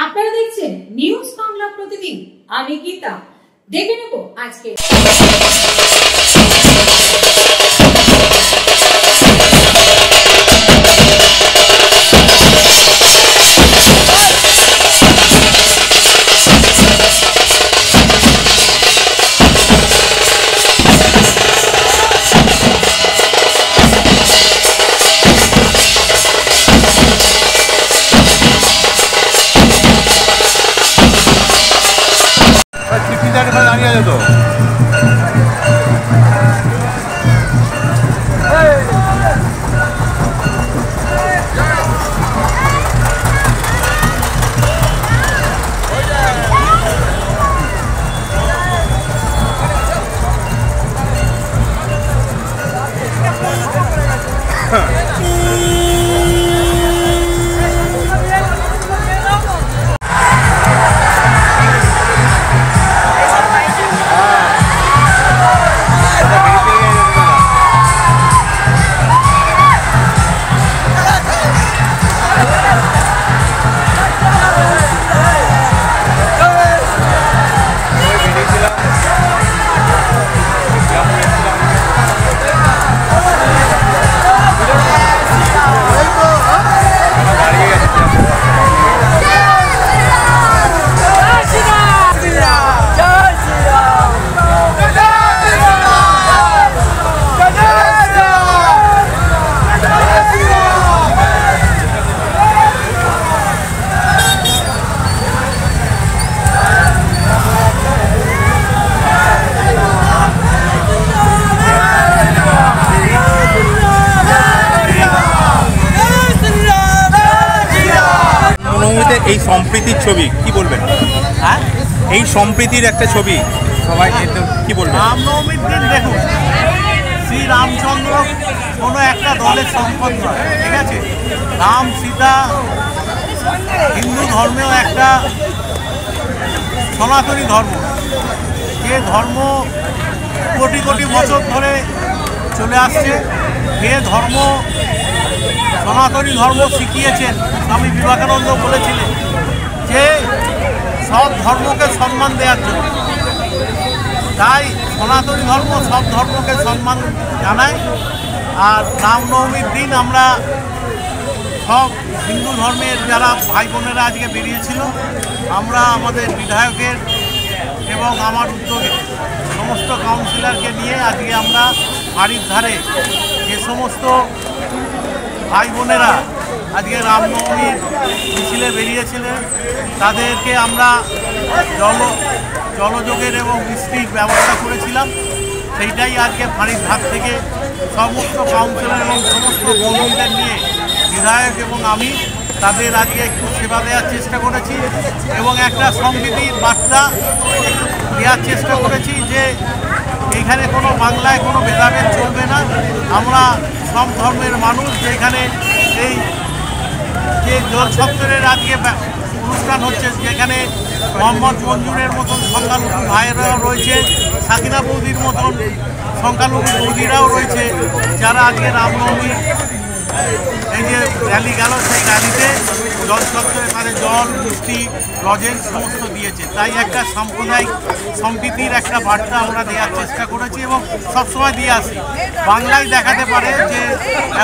আপনারা দেখছেন নিউজ বাংলা প্রতিদিন। আমি গীতা। দেখে নেব আজকে এই সম্প্রীতির ছবি কি বলবেন? হ্যাঁ, এই সম্প্রীতির একটা ছবি সবাই কি বলবেন? রামনবমীর দিন দেখুন, শ্রী রামচন্দ্র কোনো একটা দলের সম্পদ নয়, ঠিক আছে? রাম সীতা হিন্দু ধর্মেও একটা সনাতনী ধর্ম, যে ধর্ম কোটি কোটি বছর ধরে চলে আসছে, যে ধর্ম সনাতনী ধর্ম শিখিয়েছেন। স্বামী বিবেকানন্দ বলেছিলেন যে সব ধর্মকে সম্মান দেওয়ার জন্য। তাই সনাতনী ধর্ম সব ধর্মকে সম্মান জানায়। আর রামনবমীর দিন আমরা সব হিন্দু ধর্মের যারা ভাই বোনেরা আজকে বেরিয়েছিল, আমরা আমাদের বিধায়কের এবং আমার উদ্যোগে সমস্ত কাউন্সিলরকে নিয়ে আজকে আমরা বাড়ির ধারে যে সমস্ত ভাই বোনেরা আজকে রামনবমীর মিছিলে বেরিয়েছিলেন, তাদেরকে আমরা জলযোগের এবং মিষ্টির ব্যবস্থা করেছিলাম। সেইটাই আজকে বাড়ির ধার থেকে সমস্ত কাউন্সিলর এবং সমস্ত বন্ধুদের নিয়ে বিধায়ক এবং আমি তাদের আজকে একটু সেবা দেওয়ার চেষ্টা করেছি এবং একটা সম্প্রীতির বার্তা দেওয়ার চেষ্টা করেছি যে এখানে কোনো বাংলায় কোনো ভেদাভেদ চলবে না। আমরা সব ধর্মের মানুষ, যেখানে এই যে জল সপ্তাহের আজকে অনুষ্ঠান হচ্ছে, যেখানে মোহাম্মদ মঞ্জুরের মতন সংখ্যালঘু ভাইয়েরাও রয়েছে, সাকিনা বৌদির মতন সংখ্যালঘু বৌদিরাও রয়েছে, যারা আজকে রামনবমী এই যে র্যালি গেল, সেই র্যালিতে জল সপ্তাহে তাদের জল, মিষ্টি, লজেন্স সমস্ত দিয়েছে। তাই একটা সাম্প্রদায়িক সম্প্রীতির একটা বার্তা আমরা দেওয়ার চেষ্টা করেছি এবং সবসময় দিয়ে আসি। বাংলায় দেখাতে পারে যে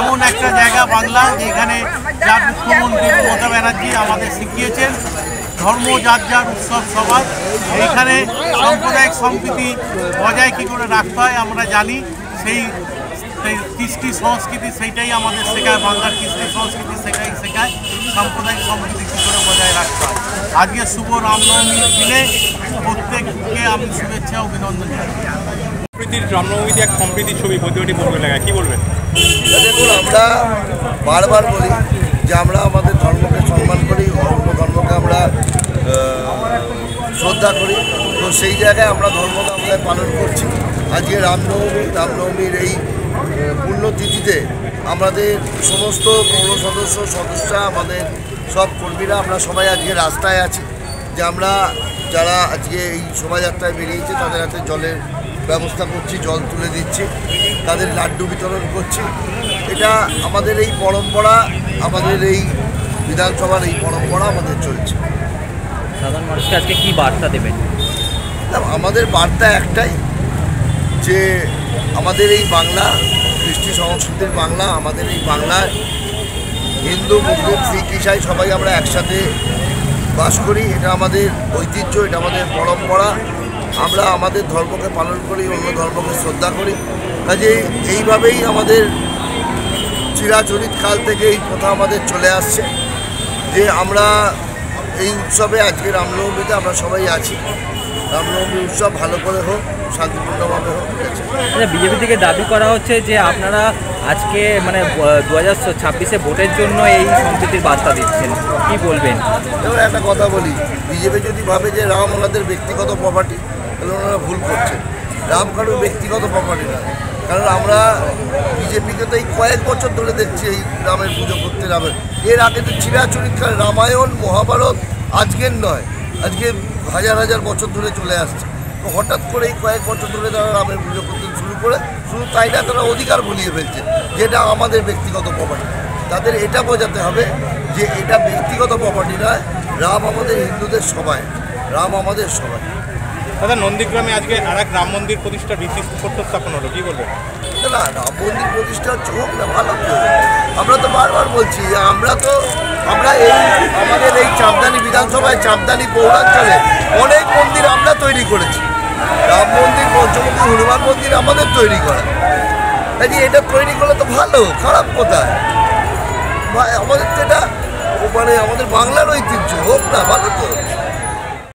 এমন একটা জায়গা বাংলা, যেখানে যার মুখ্যমন্ত্রী মমতা ব্যানার্জি আমাদের শিখিয়েছেন ধর্ম যার যার উৎসব সবার, এইখানে সাম্প্রদায়িক সম্প্রীতি বজায় কী করে রাখতে হয় আমরা জানি। সেই কৃষ্টি সংস্কৃতি সেইটাই আমাদের শেখায়, বাংলার কৃষ্টি সংস্কৃতি শেখায় সাম্প্রদায়িক সম্প্রীতি কী করে বজায় রাখতে হয়। আজকে শুভ রামনবমীর দিনে প্রত্যেককে আমি শুভেচ্ছা অভিনন্দন জানাই। রামনবমীতে এক সম্প্রীতির ছবি প্রতিটি বলবে লাগায়, কী বলবেন? দেখুন, আমরা বারবার বলি যে আমরা আমাদের ধর্মকে সম্মান করি, অন্য ধর্মকে আমরা শ্রদ্ধা করি। তো সেই জায়গায় আমরা ধর্মকে আমরা পালন করছি। আজকে রামনবমীর এই পুণ্যতিথিতে আমাদের সমস্ত পৌর সদস্যরা, আমাদের সব কর্মীরা, আমরা সবাই আজকে রাস্তায় আছি। যে আমরা যারা আজকে এই শোভাযাত্রায় বেরিয়েছে তাদের হাতে জলের ব্যবস্থা করছি, জল তুলে দিচ্ছি, তাদের লাড্ডু বিতরণ করছি। এটা আমাদের এই পরম্পরা, আমাদের এই বিধানসভার এই পরম্পরা আমাদের চলছে। সাধারণ মানুষকে আজকে কি বার্তা দেবেন? আমাদের বার্তা একটাই, যে আমাদের এই বাংলা কৃষ্টি সংস্কৃতির বাংলা, আমাদের এই বাংলায় হিন্দু মুসলিম শিখ ইসাই সবাই আমরা একসাথে বাস করি। এটা আমাদের ঐতিহ্য, এটা আমাদের পরম্পরা। আমরা আমাদের ধর্মকে পালন করি, অন্য ধর্মকে শ্রদ্ধা করি। কাজে এইভাবেই আমাদের চিরাচরিত কাল থেকে এই প্রথা আমাদের চলে আসছে, যে আমরা এই উৎসবে আজকে রামনবমীতে আমরা সবাই আছি। রামনবমী উৎসব ভালো করে হোক, শান্তিপূর্ণভাবে হোক। বিজেপি থেকে দাবি করা হচ্ছে যে আপনারা আজকে মানে 2026-এ ভোটের জন্য এই সম্প্রীতির বার্তা দিচ্ছেন, কি বলবেন? এবার একটা কথা বলি, বিজেপি যদি ভাবে যে রাম ওনাদের ব্যক্তিগত প্রপার্টি, তাহলে ওনারা ভুল করছেন। রাম কারোর ব্যক্তিগত প্রপার্টি না, কারণ আমরা বিজেপিকে তো এই কয়েক বছর ধরে দেখছি এই রামের পুজো করতে। রামের এর আগে তো চিরাচরিত রামায়ণ মহাভারত আজকের নয়, আজকে হাজার হাজার বছর ধরে চলে আসছে। তো হঠাৎ করে এই কয়েক বছর ধরে তারা রামের পুজো করতে শুরু করে, শুধু তাই না, তারা অধিকার বলিয়ে ফেলছে যেটা আমাদের ব্যক্তিগত প্রপার্টি। তাদের এটা বোঝাতে হবে যে এটা ব্যক্তিগত প্রপার্টি নয়, রাম আমাদের হিন্দুদের সবাই, রাম আমাদের সবাই। দাদা, নন্দীগ্রামে আজকে আর এক রাম মন্দির প্রতিষ্ঠা ভিত্তি স্থাপন হলো, কি বলবেন? না, রাম মন্দির প্রতিষ্ঠা হচ্ছে হোক না, ভালো তো। আমরা তো বারবার বলছি, আমরা এই আমাদের এই চাঁদদানি বিধানসভায়, চাঁদদানি পৌরাঞ্চলে অনেক মন্দির আমরা তৈরি করেছি। রাম মন্দির, পঞ্চমুখী হনুমান মন্দির আমাদের তৈরি করা। কাজে এটা তৈরি করলে তো ভালো, খারাপ কোথায়? আমাদের তো এটা মানে আমাদের বাংলার ঐতিহ্য, হোক না, ভালো তো।